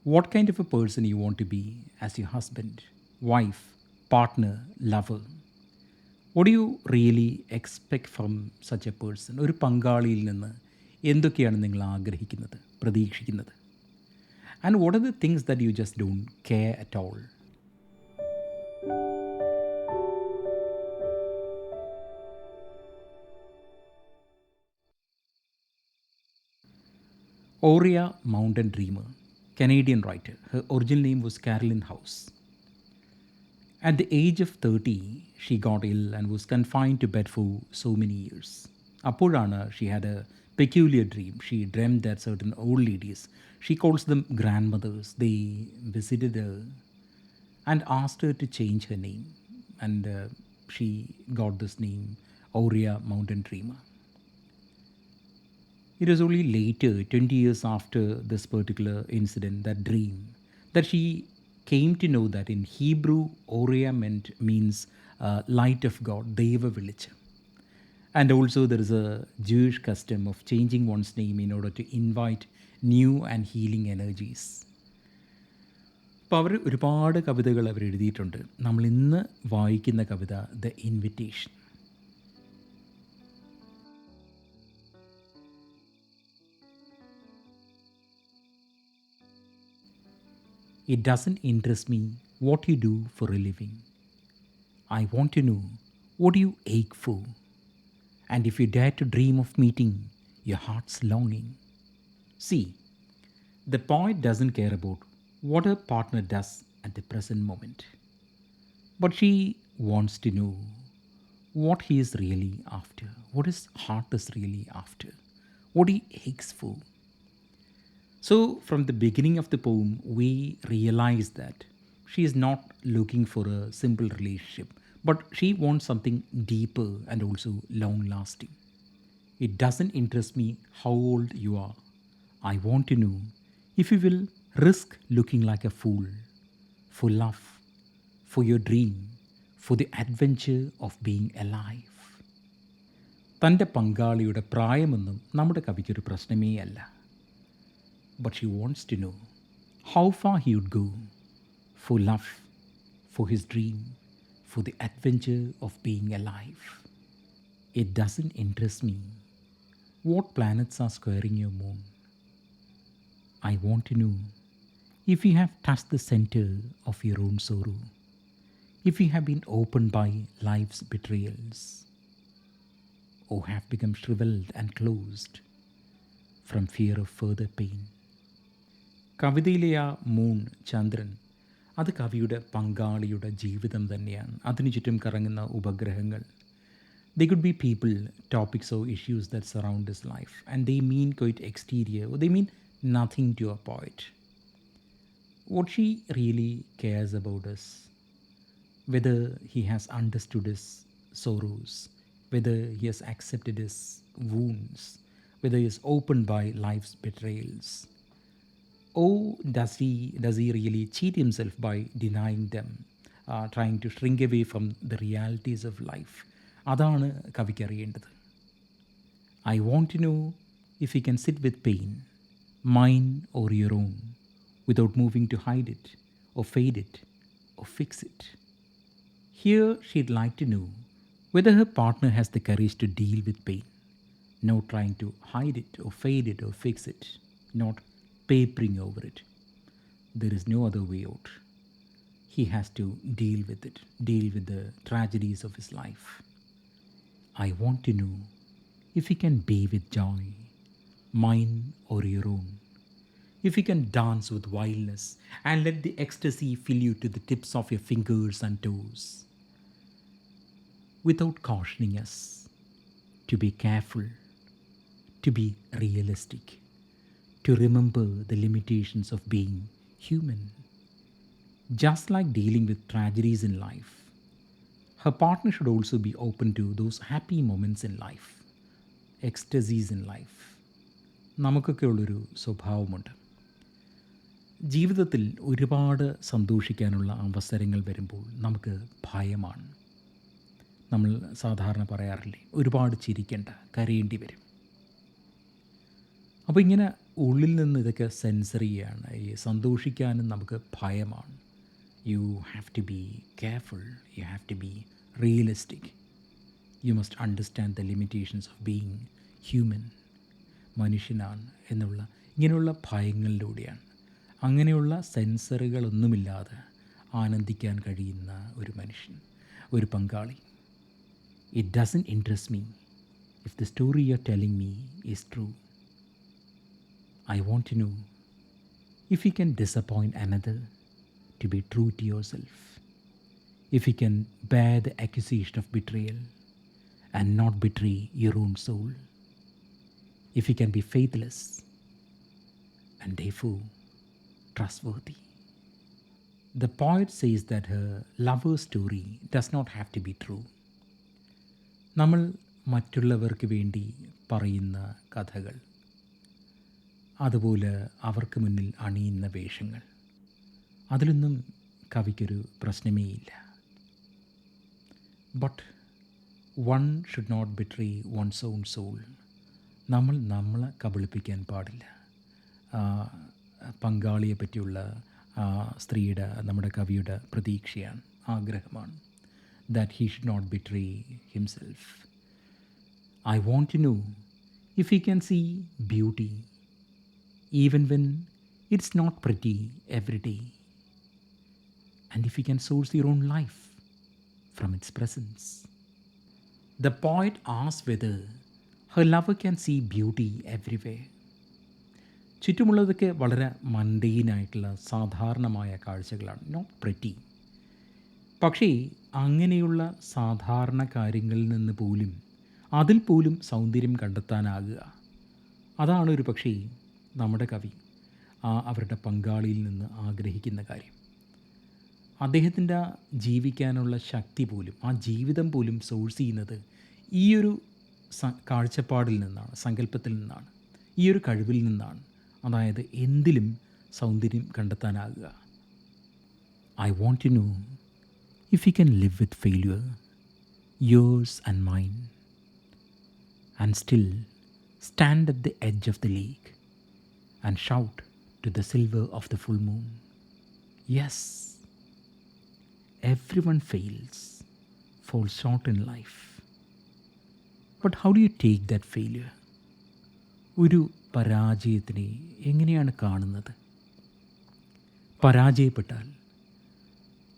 What kind of a person you want to be as your husband, wife, partner, lover? What do you really expect from such a person? ഒരു പങ്കാളിയിൽ നിന്ന് എന്തൊക്കെയാണ് നിങ്ങൾ ആഗ്രഹിക്കുന്നത്, പ്രതീക്ഷിക്കുന്നത്? And what are the things that you just don't care at all? Oriah Mountain Dreamer, Canadian writer. Her original name was Carolyn House. At the age of 30, she got ill and was confined to bed for so many years. Apurana, she had a peculiar dream. She dreamed that certain old ladies, she calls them grandmothers, they visited her and asked her to change her name. And she got this name, Oriah Mountain Dreamer. It was only later, 20 years after this particular incident, that dream, that she came to know that in Hebrew, Oriah means light of God, Deva Village. And also there is a Jewish custom of changing one's name in order to invite new and healing energies. അപ്പോൾ അവർ ഒരുപാട് കവിതകൾ അവർ എഴുതിയിട്ടുണ്ട്. നമ്മൾ ഇന്ന് വായിക്കുന്ന കവിത the invitation. It doesn't interest me what you do for a living. I want to know what you ache for. And if you dare to dream of meeting your heart's longing. See, the poet doesn't care about what her partner does at the present moment. But she wants to know what he is really after, what his heart is really after, what he aches for. So, from the beginning of the poem, we realize that she is not looking for a simple relationship, but she wants something deeper and also long lasting. It doesn't interest me how old you are. I want to know if you will risk looking like a fool for love, for your dream, for the adventure of being alive. തൻ്റെ പങ്കാളിയുടെ പ്രായമൊന്നും നമ്മുടെ കവിക്കൊരു പ്രശ്നമേ അല്ല. But she wants to know how far he would go for love, for his dream, for the adventure of being alive. It doesn't interest me what planets are squaring your moon. I want to know if you have touched the center of your own sorrow, if you have been opened by life's betrayals, or have become shriveled and closed from fear of further pain. കവിതയിലെ ആ moon, ചന്ദ്രൻ, അത് കവിയുടെ പങ്കാളിയുടെ ജീവിതം തന്നെയാണ്. അതിനു ചുറ്റും കറങ്ങുന്ന ഉപഗ്രഹങ്ങൾ. They could be people, topics or issues that surround his life, and they mean quite exterior, or they mean nothing to a poet. What she really cares about is whether he has understood his sorrows, whether he has accepted his wounds, whether he is opened by life's betrayals. Or does he really cheat himself by denying them, trying to shrink away from the realities of life? അതാണ് കവിക്ക് അറിയേണ്ടത്. I want to know if he can sit with pain, mine or your own, without moving to hide it, or fade it, or fix it. Here she'd like to know whether her partner has the courage to deal with pain, not trying to hide it, or fade it, or fix it, not papering over it. There is no other way out. He has to deal with it, deal with the tragedies of his life. I want to know if he can be with joy, mine or your own. If he can dance with wildness and let the ecstasy fill you to the tips of your fingers and toes, without cautioning us to be careful, to be realistic, to remember the limitations of being human. Just like dealing with tragedies in life, her partner should also be open to those happy moments in life, ecstasies in life. നമുക്കൊക്കെ ഉള്ളൊരു സ്വഭാവമുണ്ട്. ജീവിതത്തിൽ ഒരുപാട് സന്തോഷിക്കാനുള്ള അവസരങ്ങൾ വരുമ്പോൾ നമുക്ക് ഭയമാണ്. നമ്മൾ സാധാരണ പറയാറില്ലേ, ഒരുപാട് ചിരിക്കേണ്ട, കരയേണ്ടി വരും. അപ്പോൾ ഇങ്ങനെ ഉള്ളിൽ നിന്ന് ഇതൊക്കെ സെൻസർ ചെയ്യാണ്. ഈ സന്തോഷിക്കാനും നമുക്ക് ഭയമാണ്. You have to be careful, you have to be realistic, you must understand the limitations of being human. മനുഷ്യനാണ് എന്നുള്ള ഇങ്ങനെയുള്ള ഭയങ്ങളിലൂടെയാണ്, അങ്ങനെയുള്ള സെൻസറുകളൊന്നുമില്ലാതെ ആനന്ദിക്കാൻ കഴിയുന്ന ഒരു മനുഷ്യൻ, ഒരു പങ്കാളി. It doesn't interest me if the story you are telling me is true. I want to know if you can disappoint another to be true to yourself, if you can bear the accusation of betrayal and not betray your own soul, if you can be faithless and therefore trustworthy. The poet says that her lover's story does not have to be true. നമ്മൾ മറ്റുള്ളവർക്ക് വേണ്ടി പറയുന്ന കഥകൾ, അതുപോലെ അവർക്ക് മുന്നിൽ അണിയുന്ന വേഷങ്ങൾ, അതിലൊന്നും കവിക്കൊരു പ്രശ്നമേയില്ല. But one should not betray one's own soul. നമ്മൾ നമ്മളെ കബളിപ്പിക്കാൻ പാടില്ല. പങ്കാളിയെ പറ്റിയുള്ള സ്ത്രീയുടെ, നമ്മുടെ കവിയുടെ പ്രതീക്ഷയാണ്, ആഗ്രഹമാണ്. That he should not betray himself. I want to know if he can see beauty even when it's not pretty every day, and if you can source your own life from its presence. The poet asks whether her lover can see beauty everywhere. ചുറ്റുമുള്ളതൊക്കെ വളരെ മണ്ടീനായിട്ടുള്ള സാധാരണമായ കാഴ്ചകളാണ്, not pretty. പക്ഷേ അങ്ങനെയുള്ള സാധാരണ കാര്യങ്ങളിൽ നിന്ന് പോലും, അതിൽ പോലും സൗന്ദര്യം കണ്ടെത്താനാകുക, അതാണ് ഒരു പക്ഷേ നമ്മുടെ കവി അവരുടെ പങ്കാളിയിൽ നിന്ന് ആഗ്രഹിക്കുന്ന കാര്യം. അദ്ദേഹത്തിൻ്റെ ജീവിക്കാനുള്ള ശക്തി പോലും, ആ ജീവിതം പോലും സോഴ്സ് ചെയ്യുന്നത് ഈയൊരു കാഴ്ചപ്പാടിൽ നിന്നാണ്, സങ്കല്പത്തിൽ നിന്നാണ്, ഈയൊരു കഴിവിൽ നിന്നാണ്. അതായത് എന്തിലും സൗന്ദര്യം കണ്ടെത്താനാകുക. I want to know if you can live with failure, yours and mine, and still stand at the edge of the lake and shout to the silver of the full moon. Yes, everyone fails, falls short in life. But how do you take that failure? ഒരു പരാജയത്തിനെ എങ്ങനെയാണ് കാണുന്നത്? പരാജയപ്പെട്ടാൽ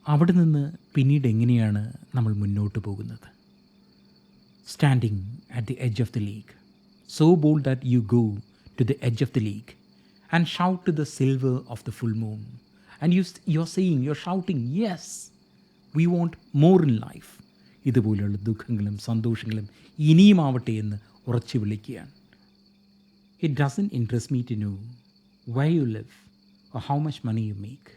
അവിടെ നിന്ന് പിന്നീട് എങ്ങനെയാണ് നമ്മൾ മുന്നോട്ട് പോകുന്നത്? Standing at the edge of the lake, so bold that you go to the edge of the lake and shout to the silver of the full moon. And you're saying, you're shouting, yes, we want more in life. ഇതുപോലെയുള്ള ദുഃഖങ്ങളും സന്തോഷങ്ങളും ഇനിയും ആവട്ടെ എന്ന് ഉറച്ചു വിളിക്കുകയാണ്. It doesn't interest me to know where you live or how much money you make.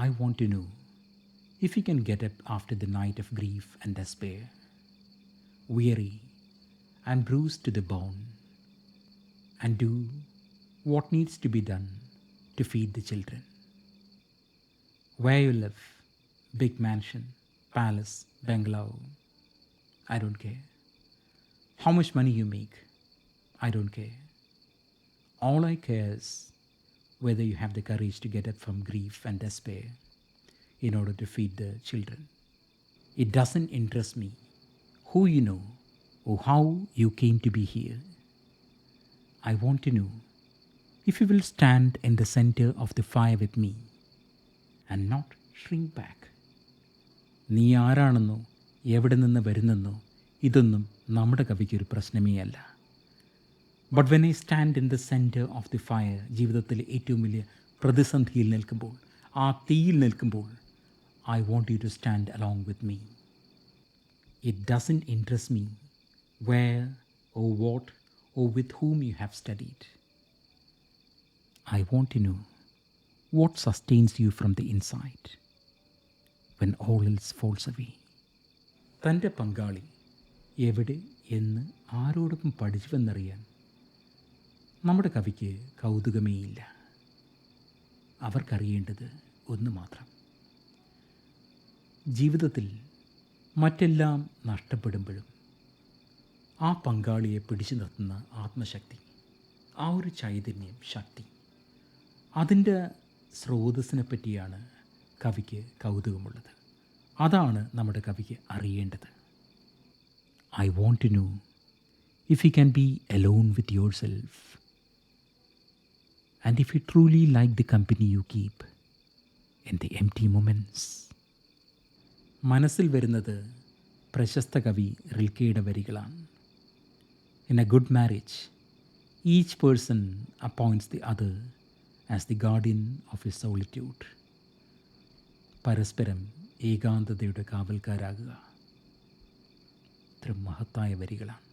I want to know if you can get up after the night of grief and despair, weary and bruised to the bone, and do what needs to be done to feed the children. Where you live, big mansion, palace, bungalow, I don't care. How much money you make, I don't care. All I care is whether you have the courage to get up from grief and despair in order to feed the children. It doesn't interest me who you know or how you came to be here. I want to know if you will stand in the center of the fire with me and not shrink back. നീ ആരാണെന്നോ എവിടെ നിന്ന് വരുന്നെന്നോ ഇതൊന്നും നമ്മുടെ കവിക്കൊരു പ്രശ്നമേ അല്ല. But when I stand in the centre of the fire, ജീവിതത്തിലെ ഏറ്റവും വലിയ പ്രതിസന്ധിയിൽ നിൽക്കുമ്പോൾ, ആ തീയിൽ നിൽക്കുമ്പോൾ, I want you to stand along with me. It doesn't interest me where or what or with whom you have studied. I want to know what sustains you from the inside when all else falls away. തൻ്റെ പങ്കാളി എവിടെ എന്ന് ആരോടൊപ്പം പഠിച്ചുവെന്നറിയാൻ നമ്മുടെ കവിക്ക് കൗതുകമേയില്ല. അവർക്കറിയേണ്ടത് ഒന്ന് മാത്രം: ജീവിതത്തിൽ മറ്റെല്ലാം നഷ്ടപ്പെടുമ്പോഴും ആ പങ്കാളിയെ പിടിച്ചു നിർത്തുന്ന ആത്മശക്തി, ആ ഒരു ചൈതന്യം, ശക്തി, അതിൻ്റെ സ്രോതസ്സിനെ പറ്റിയാണ് കവിക്ക് കൗതുകമുള്ളത്. അതാണ് നമ്മുടെ കവിക്ക് അറിയേണ്ടത്. I want to know if you can be alone with yourself and if you truly like the company you keep in the empty moments. മനസ്സിൽ വരുന്നത് പ്രശസ്ത കവി റിൽക്കെയുടെ വരികളാണ്. In a good marriage, each person appoints the other as the guardian of his solitude. പരസ്പരം ഏകാന്തതയുടെ കാവൽക്കാരാകുക. ഇത്ര മഹത്തായ വരികളാണ്.